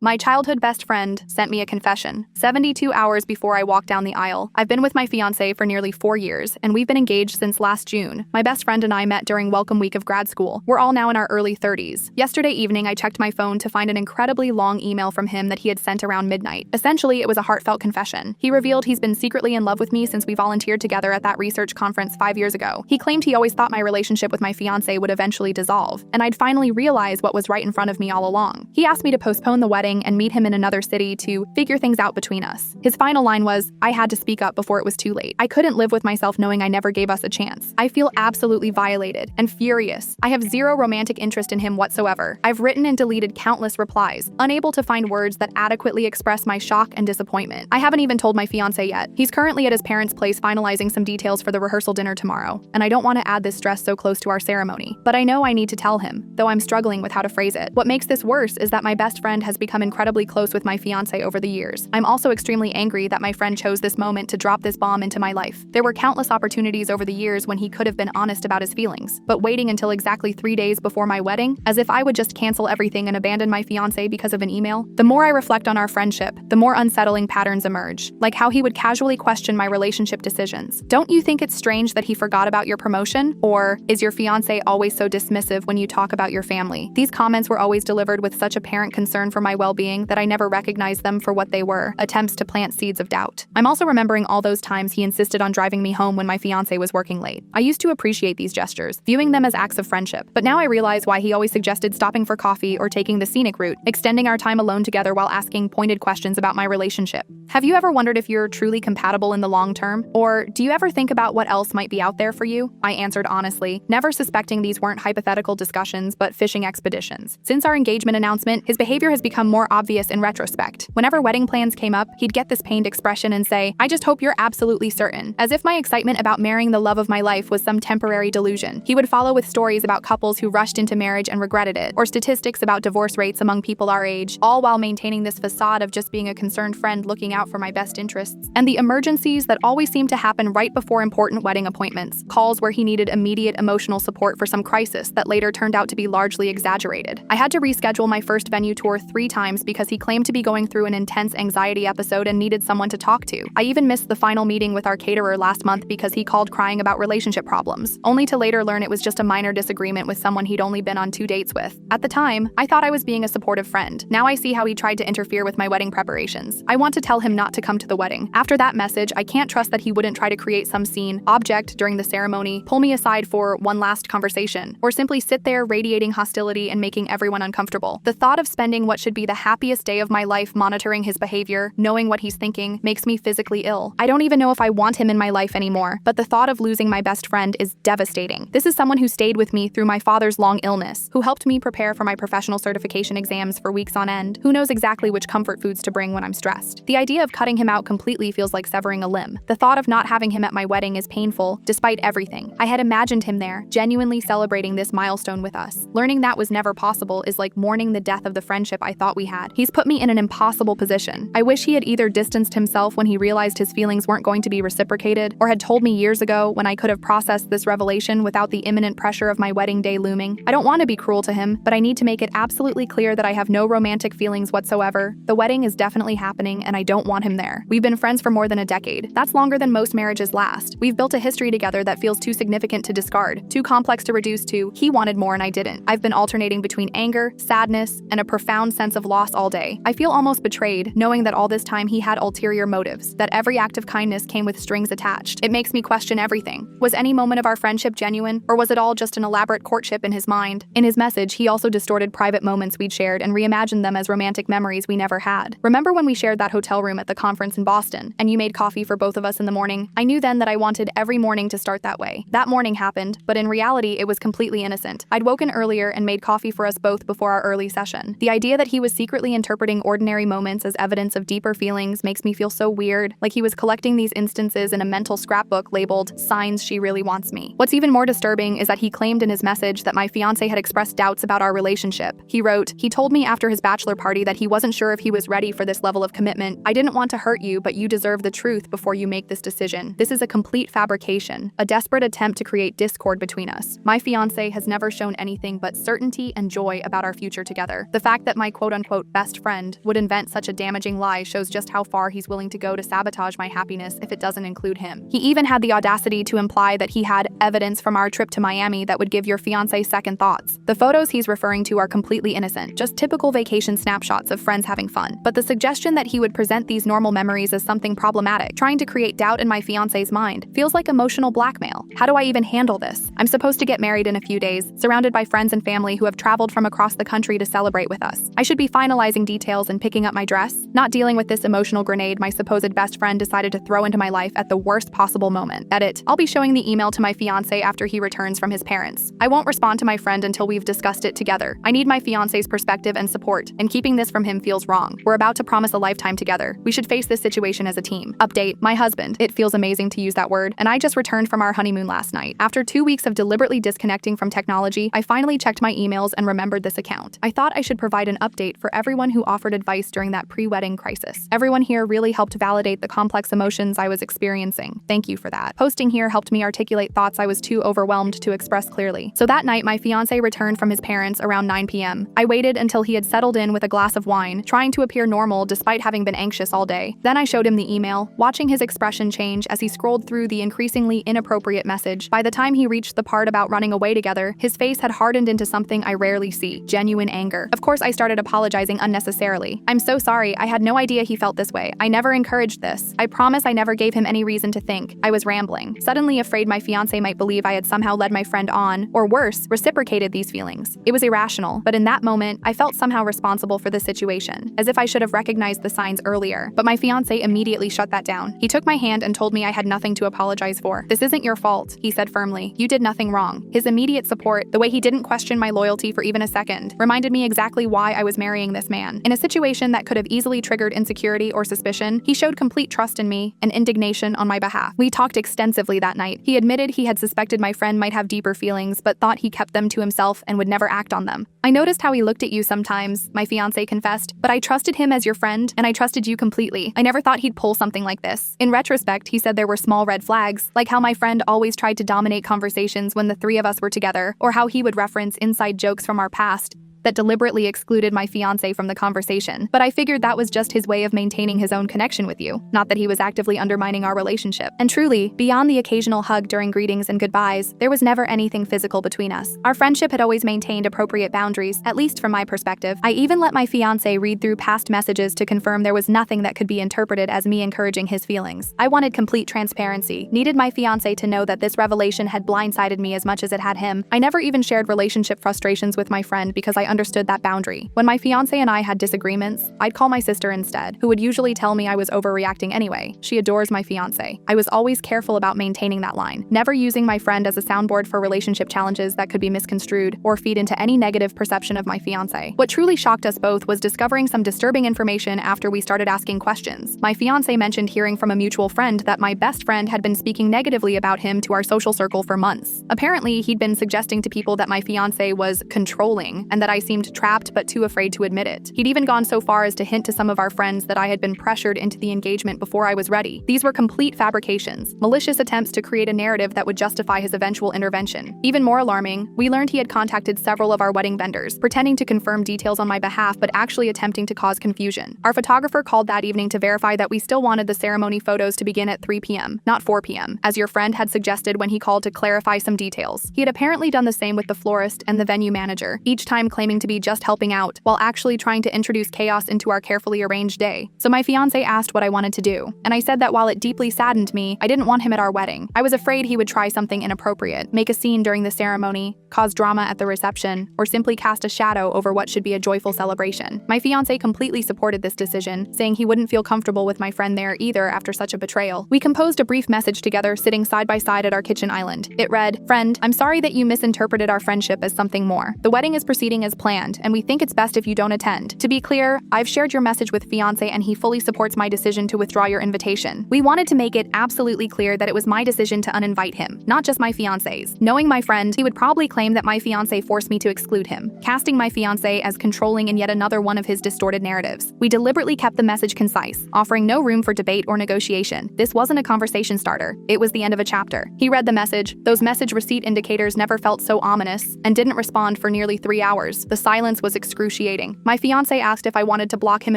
My childhood best friend sent me a confession 72 hours before I walked down the aisle. I've been with my fiancé for nearly 4 years, and we've been engaged since last June. My best friend and I met during welcome week of grad school. We're all now in our early 30s. Yesterday evening, I checked my phone to find an incredibly long email from him that he had sent around midnight. Essentially, it was a heartfelt confession. He revealed he's been secretly in love with me since we volunteered together at that research conference 5 years ago. He claimed he always thought my relationship with my fiancé would eventually dissolve, and I'd finally realize what was right in front of me all along. He asked me to postpone the wedding and meet him in another city to figure things out between us. His final line was, "I had to speak up before it was too late." I couldn't live with myself knowing I never gave us a chance. I feel absolutely violated and furious. I have zero romantic interest in him whatsoever. I've written and deleted countless replies, unable to find words that adequately express my shock and disappointment. I haven't even told my fiancé yet. He's currently at his parents' place finalizing some details for the rehearsal dinner tomorrow, and I don't want to add this stress so close to our ceremony. But I know I need to tell him, though I'm struggling with how to phrase it. What makes this worse is that my best friend has become incredibly close with my fiancé over the years. I'm also extremely angry that my friend chose this moment to drop this bomb into my life. There were countless opportunities over the years when he could have been honest about his feelings, but waiting until exactly 3 days before my wedding, as if I would just cancel everything and abandon my fiancé because of an email. The more I reflect on our friendship, the more unsettling patterns emerge, like how he would casually question my relationship decisions. Don't you think it's strange that he forgot about your promotion? Or is your fiancé always so dismissive when you talk about your family? These comments were always delivered with such apparent concern for my well-being that I never recognized them for what they were, attempts to plant seeds of doubt. I'm also remembering all those times he insisted on driving me home when my fiancé was working late. I used to appreciate these gestures, viewing them as acts of friendship, but now I realize why he always suggested stopping for coffee or taking the scenic route, extending our time alone together while asking pointed questions about my relationship. Have you ever wondered if you're truly compatible in the long term? Or do you ever think about what else might be out there for you? I answered honestly, never suspecting these weren't hypothetical discussions but fishing expeditions. Since our engagement announcement, his behavior has become more obvious in retrospect. Whenever wedding plans came up, he'd get this pained expression and say, "I just hope you're absolutely certain," as if my excitement about marrying the love of my life was some temporary delusion. He would follow with stories about couples who rushed into marriage and regretted it, or statistics about divorce rates among people our age, all while maintaining this facade of just being a concerned friend looking out for my best interests. And the emergencies that always seemed to happen right before important wedding appointments, calls where he needed immediate emotional support for some crisis that later turned out to be largely exaggerated. I had to reschedule my first venue tour 3 times because he claimed to be going through an intense anxiety episode and needed someone to talk to. I even missed the final meeting with our caterer last month because he called crying about relationship problems, only to later learn it was just a minor disagreement with someone he'd only been on 2 dates with. At the time, I thought I was being a supportive friend. Now I see how he tried to interfere with my wedding preparations. I want to tell him not to come to the wedding. After that message, I can't trust that he wouldn't try to create some scene, object during the ceremony, pull me aside for one last conversation, or simply sit there radiating hostility and making everyone uncomfortable. The thought of spending what should be the happiest day of my life monitoring his behavior, knowing what he's thinking, makes me physically ill. I don't even know if I want him in my life anymore, but the thought of losing my best friend is devastating. This is someone who stayed with me through my father's long illness, who helped me prepare for my professional certification exams for weeks on end, who knows exactly which comfort foods to bring when I'm stressed. The idea of cutting him out completely feels like severing a limb. The thought of not having him at my wedding is painful, despite everything. I had imagined him there, genuinely celebrating this milestone with us. Learning that was never possible is like mourning the death of the friendship I thought we had. He's put me in an impossible position. I wish he had either distanced himself when he realized his feelings weren't going to be reciprocated, or had told me years ago when I could have processed this revelation without the imminent pressure of my wedding day looming. I don't want to be cruel to him, but I need to make it absolutely clear that I have no romantic feelings whatsoever. The wedding is definitely happening, and I don't want him there. We've been friends for more than a decade. That's longer than most marriages last. We've built a history together that feels too significant to discard, too complex to reduce to, he wanted more and I didn't. I've been alternating between anger, sadness, and a profound sense of loss all day. I feel almost betrayed, knowing that all this time he had ulterior motives, that every act of kindness came with strings attached. It makes me question everything. Was any moment of our friendship genuine, or was it all just an elaborate courtship in his mind? In his message, he also distorted private moments we'd shared and reimagined them as romantic memories we never had. Remember when we shared that hotel room at the conference in Boston, and you made coffee for both of us in the morning? I knew then that I wanted every morning to start that way. That morning happened, but in reality, it was completely innocent. I'd woken earlier and made coffee for us both before our early session. The idea that he was secretly interpreting ordinary moments as evidence of deeper feelings makes me feel so weird, like he was collecting these instances in a mental scrapbook labeled "Signs She Really Wants Me." What's even more disturbing is that he claimed in his message that my fiancé had expressed doubts about our relationship. He wrote, "He told me after his bachelor party that he wasn't sure if he was ready for this level of commitment. I didn't want to hurt you, but you deserve the truth before you make this decision. This is a complete fabrication, a desperate attempt to create discord between us. My fiancé has never shown anything but certainty and joy about our future together. The fact that my quote-unquote quote-unquote best friend would invent such a damaging lie shows just how far he's willing to go to sabotage my happiness if it doesn't include him. He even had the audacity to imply that he had evidence from our trip to Miami that would give your fiancé second thoughts. The photos he's referring to are completely innocent, just typical vacation snapshots of friends having fun. But the suggestion that he would present these normal memories as something problematic, trying to create doubt in my fiancé's mind, feels like emotional blackmail. How do I even handle this? I'm supposed to get married in a few days, surrounded by friends and family who have traveled from across the country to celebrate with us. I should be finalizing details and picking up my dress, not dealing with this emotional grenade my supposed best friend decided to throw into my life at the worst possible moment. Edit. I'll be showing the email to my fiancé after he returns from his parents. I won't respond to my friend until we've discussed it together. I need my fiancé's perspective and support, and keeping this from him feels wrong. We're about to promise a lifetime together. We should face this situation as a team. Update. My husband. It feels amazing to use that word, and I just returned from our honeymoon last night. After 2 weeks of deliberately disconnecting from technology, I finally checked my emails and remembered this account. I thought I should provide an update for everyone who offered advice during that pre-wedding crisis. Everyone here really helped validate the complex emotions I was experiencing. Thank you for that. Posting here helped me articulate thoughts I was too overwhelmed to express clearly. So that night, my fiancé returned from his parents around 9 p.m. I waited until he had settled in with a glass of wine, trying to appear normal despite having been anxious all day. Then I showed him the email, watching his expression change as he scrolled through the increasingly inappropriate message. By the time he reached the part about running away together, his face had hardened into something I rarely see: genuine anger. Of course, I started apologizing unnecessarily. I'm so sorry, I had no idea he felt this way. I never encouraged this. I promise I never gave him any reason to think. I was rambling, suddenly afraid my fiancé might believe I had somehow led my friend on, or worse, reciprocated these feelings. It was irrational, but in that moment, I felt somehow responsible for the situation, as if I should have recognized the signs earlier. But my fiancé immediately shut that down. He took my hand and told me I had nothing to apologize for. This isn't your fault, he said firmly. You did nothing wrong. His immediate support, the way he didn't question my loyalty for even a second, reminded me exactly why I was marrying this man. In a situation that could have easily triggered insecurity or suspicion, he showed complete trust in me and indignation on my behalf. We talked extensively that night. He admitted he had suspected my friend might have deeper feelings, but thought he kept them to himself and would never act on them. I noticed how he looked at you sometimes, my fiancé confessed, but I trusted him as your friend, and I trusted you completely. I never thought he'd pull something like this. In retrospect, he said there were small red flags, like how my friend always tried to dominate conversations when the three of us were together, or how he would reference inside jokes from our past that deliberately excluded my fiancé from the conversation. But I figured that was just his way of maintaining his own connection with you, not that he was actively undermining our relationship. And truly, beyond the occasional hug during greetings and goodbyes, there was never anything physical between us. Our friendship had always maintained appropriate boundaries, at least from my perspective. I even let my fiancé read through past messages to confirm there was nothing that could be interpreted as me encouraging his feelings. I wanted complete transparency, needed my fiancé to know that this revelation had blindsided me as much as it had him. I never even shared relationship frustrations with my friend because I understood that boundary. When my fiancé and I had disagreements, I'd call my sister instead, who would usually tell me I was overreacting anyway. She adores my fiancé. I was always careful about maintaining that line, never using my friend as a soundboard for relationship challenges that could be misconstrued or feed into any negative perception of my fiancé. What truly shocked us both was discovering some disturbing information after we started asking questions. My fiancé mentioned hearing from a mutual friend that my best friend had been speaking negatively about him to our social circle for months. Apparently, he'd been suggesting to people that my fiancé was controlling and that I seemed trapped but too afraid to admit it. He'd even gone so far as to hint to some of our friends that I had been pressured into the engagement before I was ready. These were complete fabrications, malicious attempts to create a narrative that would justify his eventual intervention. Even more alarming, we learned he had contacted several of our wedding vendors, pretending to confirm details on my behalf but actually attempting to cause confusion. Our photographer called that evening to verify that we still wanted the ceremony photos to begin at 3 p.m., not 4 p.m., as your friend had suggested when he called to clarify some details. He had apparently done the same with the florist and the venue manager, each time claiming to be just helping out, while actually trying to introduce chaos into our carefully arranged day. So my fiancé asked what I wanted to do, and I said that while it deeply saddened me, I didn't want him at our wedding. I was afraid he would try something inappropriate, make a scene during the ceremony, cause drama at the reception, or simply cast a shadow over what should be a joyful celebration. My fiancé completely supported this decision, saying he wouldn't feel comfortable with my friend there either after such a betrayal. We composed a brief message together, sitting side by side at our kitchen island. It read, "Friend, I'm sorry that you misinterpreted our friendship as something more. The wedding is proceeding as planned, and we think it's best if you don't attend. To be clear, I've shared your message with fiancé and he fully supports my decision to withdraw your invitation. We wanted to make it absolutely clear that it was my decision to uninvite him, not just my fiancé's. Knowing my friend, he would probably claim that my fiancé forced me to exclude him, casting my fiancé as controlling in yet another one of his distorted narratives. We deliberately kept the message concise, offering no room for debate or negotiation. This wasn't a conversation starter. It was the end of a chapter." He read the message. Those message receipt indicators never felt so ominous, and didn't respond for nearly 3 hours. The silence was excruciating. My fiancé asked if I wanted to block him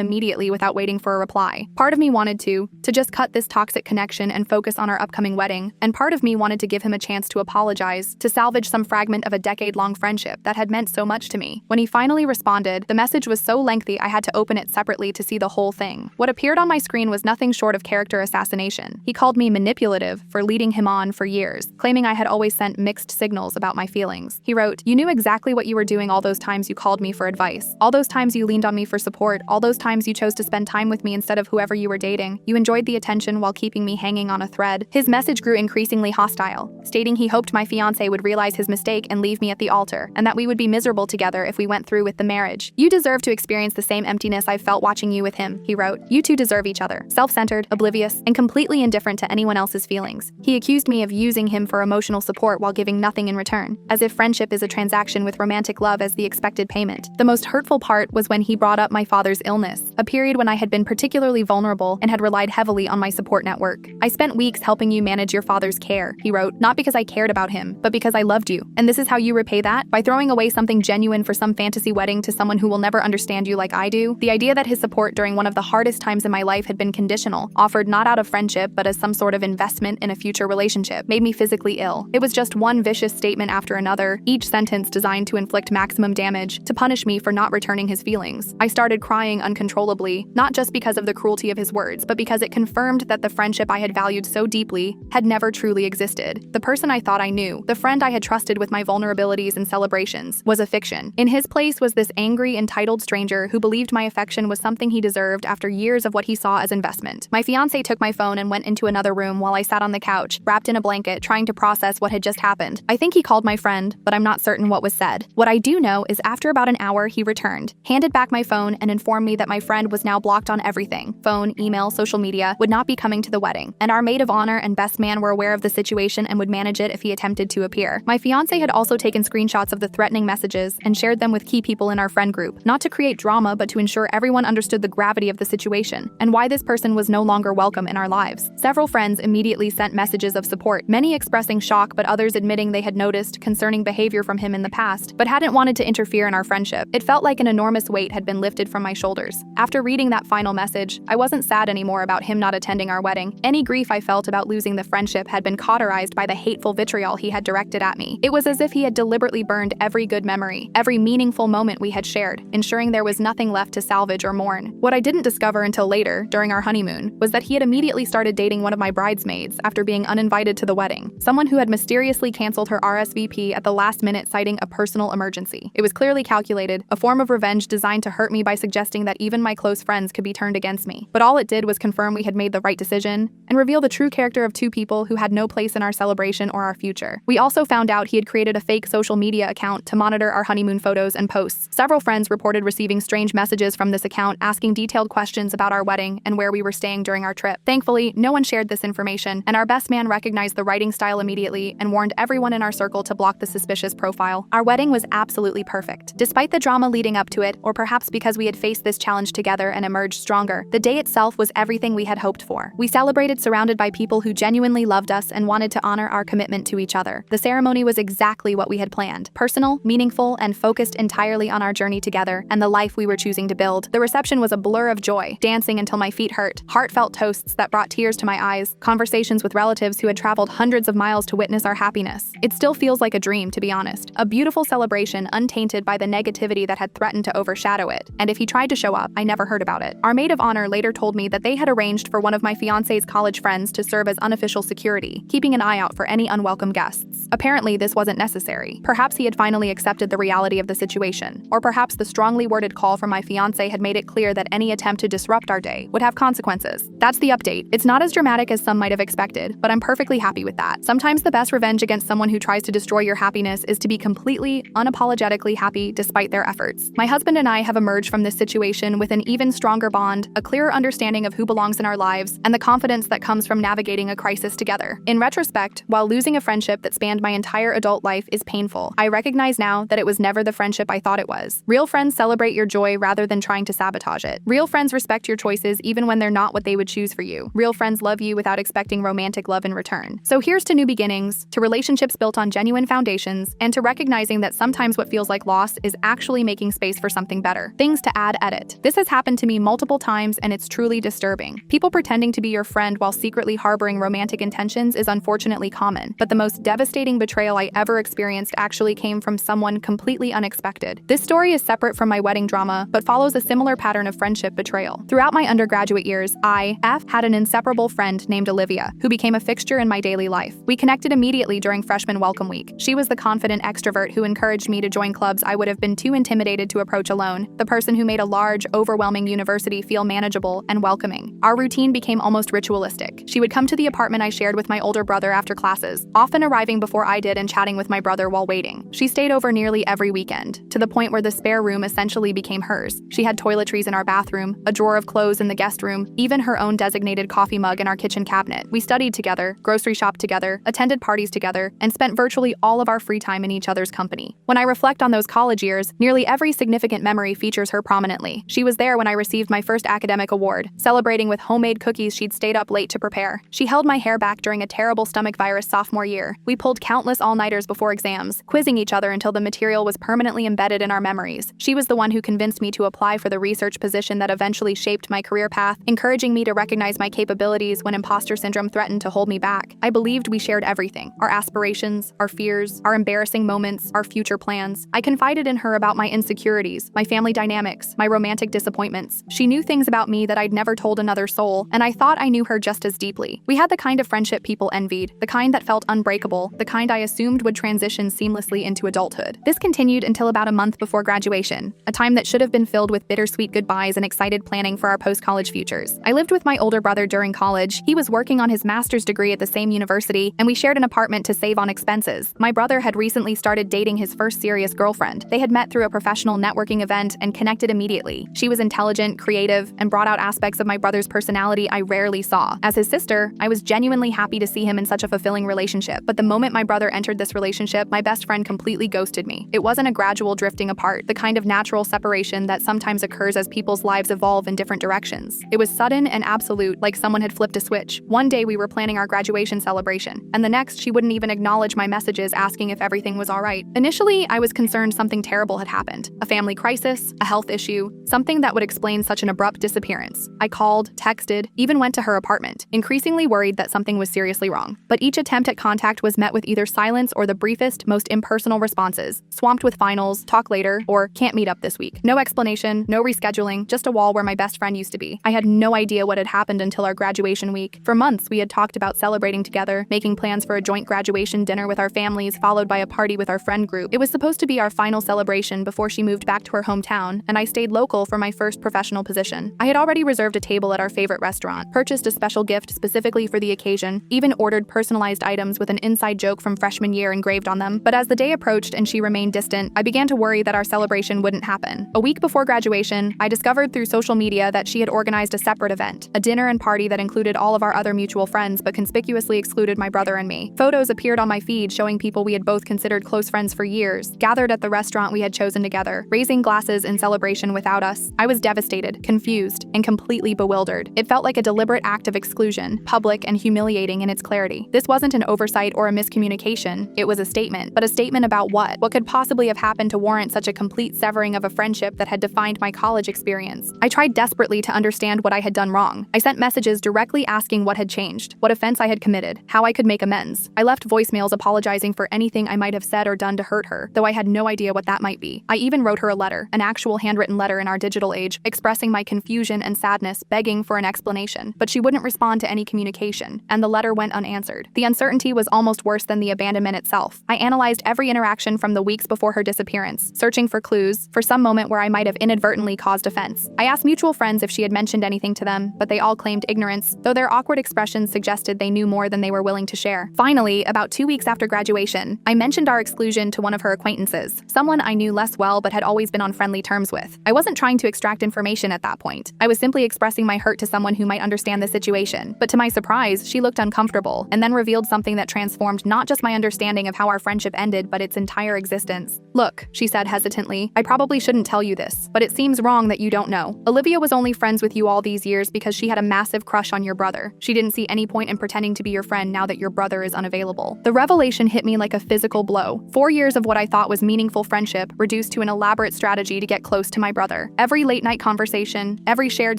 immediately without waiting for a reply. Part of me wanted to just cut this toxic connection and focus on our upcoming wedding, and part of me wanted to give him a chance to apologize, to salvage some fragment of a decade-long friendship that had meant so much to me. When he finally responded, the message was so lengthy I had to open it separately to see the whole thing. What appeared on my screen was nothing short of character assassination. He called me manipulative for leading him on for years, claiming I had always sent mixed signals about my feelings. He wrote, "You knew exactly what you were doing all those times you called me for advice, all those times you leaned on me for support, all those times you chose to spend time with me instead of whoever you were dating. You enjoyed the attention while keeping me hanging on a thread." His message grew increasingly hostile, stating he hoped my fiancé would realize his mistake and leave me at the altar, and that we would be miserable together if we went through with the marriage. "You deserve to experience the same emptiness I felt watching you with him," he wrote. "You two deserve each other." Self-centered, oblivious, and completely indifferent to anyone else's feelings. He accused me of using him for emotional support while giving nothing in return, as if friendship is a transaction with romantic love as the expected payment. The most hurtful part was when he brought up my father's illness, a period when I had been particularly vulnerable and had relied heavily on my support network. "I spent weeks helping you manage your father's care," he wrote, "not because I cared about him, but because I loved you. And this is how you repay that? By throwing away something genuine for some fantasy wedding to someone who will never understand you like I do?" The idea that his support during one of the hardest times in my life had been conditional, offered not out of friendship but as some sort of investment in a future relationship, made me physically ill. It was just one vicious statement after another, each sentence designed to inflict maximum damage, to punish me for not returning his feelings. I started crying uncontrollably, not just because of the cruelty of his words, but because it confirmed that the friendship I had valued so deeply had never truly existed. The person I thought I knew, the friend I had trusted with my vulnerabilities and celebrations, was a fiction. In his place was this angry, entitled stranger who believed my affection was something he deserved after years of what he saw as investment. My fiancé took my phone and went into another room while I sat on the couch, wrapped in a blanket, trying to process what had just happened. I think he called my friend, but I'm not certain what was said. What I do know is after about an hour, he returned, handed back my phone, and informed me that my friend was now blocked on everything: phone, email, social media, would not be coming to the wedding, and our maid of honor and best man were aware of the situation and would manage it if he attempted to appear. My fiancé had also taken screenshots of the threatening messages and shared them with key people in our friend group, not to create drama but to ensure everyone understood the gravity of the situation and why this person was no longer welcome in our lives. Several friends immediately sent messages of support, many expressing shock but others admitting they had noticed concerning behavior from him in the past, but hadn't wanted to interfere in our friendship. It felt like an enormous weight had been lifted from my shoulders. After reading that final message, I wasn't sad anymore about him not attending our wedding. Any grief I felt about losing the friendship had been cauterized by the hateful vitriol he had directed at me. It was as if he had deliberately burned every good memory, every meaningful moment we had shared, ensuring there was nothing left to salvage or mourn. What I didn't discover until later, during our honeymoon, was that he had immediately started dating one of my bridesmaids after being uninvited to the wedding, someone who had mysteriously canceled her RSVP at the last minute citing a personal emergency. It was clearly calculated, a form of revenge designed to hurt me by suggesting that even my close friends could be turned against me. But all it did was confirm we had made the right decision and reveal the true character of two people who had no place in our celebration or our future. We also found out he had created a fake social media account to monitor our honeymoon photos and posts. Several friends reported receiving strange messages from this account asking detailed questions about our wedding and where we were staying during our trip. Thankfully, no one shared this information, and our best man recognized the writing style immediately and warned everyone in our circle to block the suspicious profile. Our wedding was absolutely perfect. Despite the drama leading up to it, or perhaps because we had faced this challenge together and emerged stronger, the day itself was everything we had hoped for. We celebrated surrounded by people who genuinely loved us and wanted to honor our commitment to each other. The ceremony was exactly what we had planned: personal, meaningful, and focused entirely on our journey together and the life we were choosing to build. The reception was a blur of joy, dancing until my feet hurt, heartfelt toasts that brought tears to my eyes, conversations with relatives who had traveled hundreds of miles to witness our happiness. It still feels like a dream, to be honest. A beautiful celebration untainted by the negativity that had threatened to overshadow it. And if he tried to show up, I never heard about it. Our maid of honor later told me that they had arranged for one of my fiancé's college friends to serve as unofficial security, keeping an eye out for any unwelcome guests. Apparently, this wasn't necessary. Perhaps he had finally accepted the reality of the situation. Or perhaps the strongly worded call from my fiancé had made it clear that any attempt to disrupt our day would have consequences. That's the update. It's not as dramatic as some might have expected, but I'm perfectly happy with that. Sometimes the best revenge against someone who tries to destroy your happiness is to be completely, unapologetically happy despite their efforts. My husband and I have emerged from this situation with an even stronger bond, a clearer understanding of who belongs in our lives, and the confidence that comes from navigating a crisis together. In retrospect, while losing a friendship that spanned my entire adult life is painful, I recognize now that it was never the friendship I thought it was. Real friends celebrate your joy rather than trying to sabotage it. Real friends respect your choices even when they're not what they would choose for you. Real friends love you without expecting romantic love in return. So here's to new beginnings, to relationships built on genuine foundations, and to recognizing that sometimes what feels like loss boss is actually making space for something better. Things to add edit. This has happened to me multiple times and it's truly disturbing. People pretending to be your friend while secretly harboring romantic intentions is unfortunately common, but the most devastating betrayal I ever experienced actually came from someone completely unexpected. This story is separate from my wedding drama, but follows a similar pattern of friendship betrayal. Throughout my undergraduate years, I had an inseparable friend named Olivia, who became a fixture in my daily life. We connected immediately during freshman welcome week. She was the confident extrovert who encouraged me to join clubs I would have been too intimidated to approach alone, the person who made a large, overwhelming university feel manageable and welcoming. Our routine became almost ritualistic. She would come to the apartment I shared with my older brother after classes, often arriving before I did and chatting with my brother while waiting. She stayed over nearly every weekend, to the point where the spare room essentially became hers. She had toiletries in our bathroom, a drawer of clothes in the guest room, even her own designated coffee mug in our kitchen cabinet. We studied together, grocery shopped together, attended parties together, and spent virtually all of our free time in each other's company. When I reflect on those college years, nearly every significant memory features her prominently. She was there when I received my first academic award, celebrating with homemade cookies she'd stayed up late to prepare. She held my hair back during a terrible stomach virus sophomore year. We pulled countless all-nighters before exams, quizzing each other until the material was permanently embedded in our memories. She was the one who convinced me to apply for the research position that eventually shaped my career path, encouraging me to recognize my capabilities when imposter syndrome threatened to hold me back. I believed we shared everything: our aspirations, our fears, our embarrassing moments, our future plans. I confided in her about my insecurities, my family dynamics, my romantic disappointments. She knew things about me that I'd never told another soul, and I thought I knew her just as deeply. We had the kind of friendship people envied, the kind that felt unbreakable, the kind I assumed would transition seamlessly into adulthood. This continued until about a month before graduation, a time that should have been filled with bittersweet goodbyes and excited planning for our post-college futures. I lived with my older brother during college. He was working on his master's degree at the same university, and we shared an apartment to save on expenses. My brother had recently started dating his first serious girlfriend. They had met through a professional networking event and connected immediately. She was intelligent, creative, and brought out aspects of my brother's personality I rarely saw. As his sister, I was genuinely happy to see him in such a fulfilling relationship. But the moment my brother entered this relationship, my best friend completely ghosted me. It wasn't a gradual drifting apart, the kind of natural separation that sometimes occurs as people's lives evolve in different directions. It was sudden and absolute, like someone had flipped a switch. One day we were planning our graduation celebration, and the next she wouldn't even acknowledge my messages asking if everything was all right. Initially, I was concerned something terrible had happened. A family crisis, a health issue, something that would explain such an abrupt disappearance. I called, texted, even went to her apartment, increasingly worried that something was seriously wrong. But each attempt at contact was met with either silence or the briefest, most impersonal responses, swamped with finals, talk later, or can't meet up this week. No explanation, no rescheduling, just a wall where my best friend used to be. I had no idea what had happened until our graduation week. For months, we had talked about celebrating together, making plans for a joint graduation dinner with our families, followed by a party with our friend group. It was supposed to be our final celebration before she moved back to her hometown, and I stayed local for my first professional position. I had already reserved a table at our favorite restaurant, purchased a special gift specifically for the occasion, even ordered personalized items with an inside joke from freshman year engraved on them. But as the day approached and she remained distant, I began to worry that our celebration wouldn't happen. A week before graduation, I discovered through social media that she had organized a separate event, a dinner and party that included all of our other mutual friends but conspicuously excluded my brother and me. Photos appeared on my feed showing people we had both considered close friends for years, gathered at the restaurant we had chosen together, raising glasses in celebration without us. I was devastated, confused, and completely bewildered. It felt like a deliberate act of exclusion, public and humiliating in its clarity. This wasn't an oversight or a miscommunication, it was a statement. But a statement about what? What could possibly have happened to warrant such a complete severing of a friendship that had defined my college experience? I tried desperately to understand what I had done wrong. I sent messages directly asking what had changed, what offense I had committed, how I could make amends. I left voicemails apologizing for anything I might have said or done to hurt her, though I had no idea what that might be. I even wrote her a letter, an actual handwritten letter in our digital age, expressing my confusion and sadness, begging for an explanation. But she wouldn't respond to any communication, and the letter went unanswered. The uncertainty was almost worse than the abandonment itself. I analyzed every interaction from the weeks before her disappearance, searching for clues, for some moment where I might have inadvertently caused offense. I asked mutual friends if she had mentioned anything to them, but they all claimed ignorance, though their awkward expressions suggested they knew more than they were willing to share. Finally, about 2 weeks after graduation, I mentioned our exclusion to one of her acquaintances, someone I knew less well but had always been on friendly terms with. I wasn't trying to extract information at that point. I was simply expressing my hurt to someone who might understand the situation. But to my surprise, she looked uncomfortable, and then revealed something that transformed not just my understanding of how our friendship ended, but its entire existence. "Look," she said hesitantly, "I probably shouldn't tell you this, but it seems wrong that you don't know. Olivia was only friends with you all these years because she had a massive crush on your brother. She didn't see any point in pretending to be your friend now that your brother is unavailable." The revelation hit me like a physical blow. 4 years of what I thought was meaningful friendship reduced to an elaborate strategy to get close to my brother. Every late-night conversation, every shared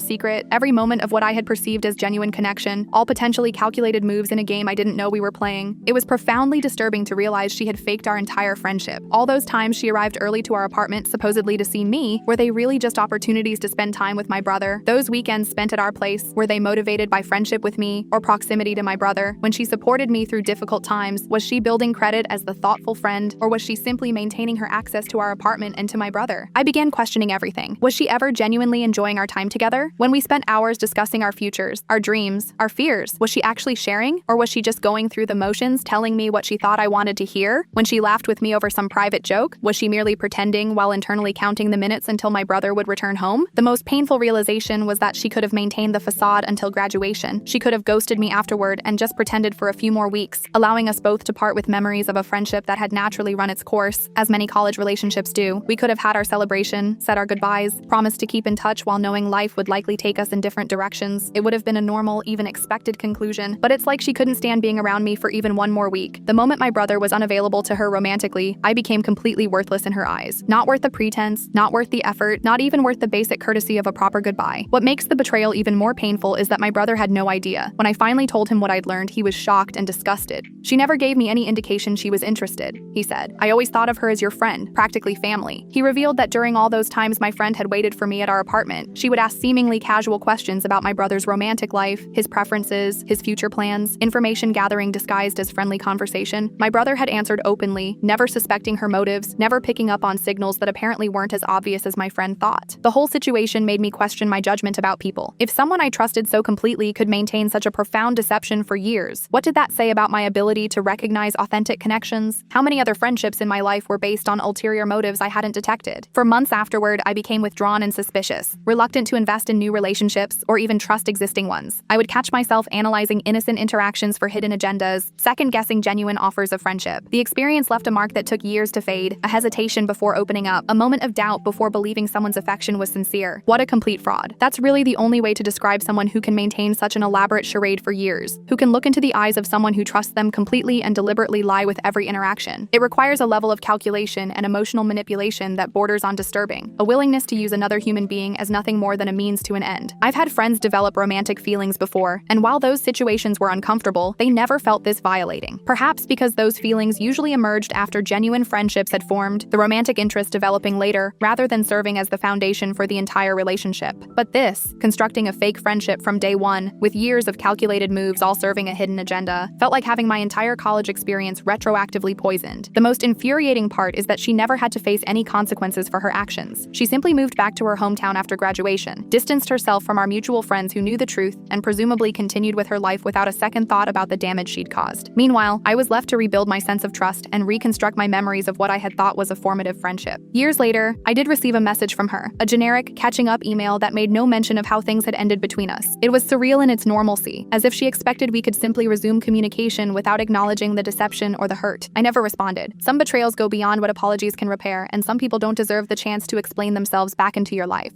secret, every moment of what I had perceived as genuine connection, all potentially calculated moves in a game I didn't know we were playing. It was profoundly disturbing to realize she had faked our entire friendship. All those times she arrived early to our apartment supposedly to see me, were they really just opportunities to spend time with my brother? Those weekends spent at our place, were they motivated by friendship with me or proximity to my brother? When she supported me through difficult times, was she building credit as the thoughtful friend, or was she simply maintaining her access to our apartment and to my brother? I began questioning everything. Was she ever genuinely enjoying our time together? When we spent hours discussing our futures, our dreams, our fears, was she actually sharing, or was she just going through the motions, telling me what she thought I wanted to hear? When she laughed with me over some private joke, was she merely pretending while internally counting the minutes until my brother would return home? The most painful realization was that she could have maintained the facade until graduation. She could have ghosted me afterward and just pretended for a few more weeks, allowing us both to part with memories of a friendship that had naturally run its course, as many college relationships do. We could have had our celebration, said our goodbyes, promised to keep in touch while knowing life would likely take us in different directions. It would have been a normal, even expected conclusion, but it's like she couldn't stand being around me for even one more week. The moment my brother was unavailable to her romantically, I became completely worthless in her eyes. Not worth the pretense, not worth the effort, not even worth the basic courtesy of a proper goodbye. What makes the betrayal even more painful is that my brother had no idea. When I finally told him what I'd learned, he was shocked and disgusted. "She never gave me any indication she was interested," he said. "I always thought of her as your friend, practically family." He revealed that during all those times my friend had waited for me at our apartment, she would ask seemingly casual questions about my brother's romantic life, his preferences, his future plans, information gathering disguised as friendly conversation. My brother had answered openly, never suspecting her motives, never picking up on signals that apparently weren't as obvious as my friend thought. The whole situation made me question my judgment about people. If someone I trusted so completely could maintain such a profound deception for years, what did that say about my ability to recognize authentic connections? How many other friendships in my life were based on ulterior motives I hadn't detected? For months afterward, I became withdrawn and suspicious, reluctant to invest in new relationships or even trust existing ones. I would catch myself analyzing innocent interactions for hidden agendas, second-guessing genuine offers of friendship. The experience left a mark that took years to fade, a hesitation before opening up, a moment of doubt before believing someone's affection was sincere. What a complete fraud. That's really the only way to describe someone who can maintain such an elaborate charade for years, who can look into the eyes of someone who trusts them completely and deliberately lie with every interaction. It requires a level of calculation and emotional manipulation that borders on disturbing, a willingness to use another human being as nothing more than a means to an end. I've had friends develop romantic feelings before, and while those situations were uncomfortable, they never felt this violating. Perhaps because those feelings usually emerged after genuine friendships had formed, the romantic interest developing later, rather than serving as the foundation for the entire relationship. But this, constructing a fake friendship from day one, with years of calculated moves all serving a hidden agenda, felt like having my entire college experience retroactively poisoned. The most infuriating part is that she never had to face any consequences for her actions. She simply moved back to her hometown after graduation, distanced herself from our mutual friends who knew the truth, and presumably continued with her life without a second thought about the damage she'd caused. Meanwhile, I was left to rebuild my sense of trust and reconstruct my memories of what I had thought was a formative friendship. Years later, I did receive a message from her, a generic, catching-up email that made no mention of how things had ended between us. It was surreal in its normalcy, as if she expected we could simply resume communication without acknowledging the deception or the hurt. I never responded. Some betrayals go beyond what apologies can repair, and some people don't deserve the chance to explain themselves back into your life.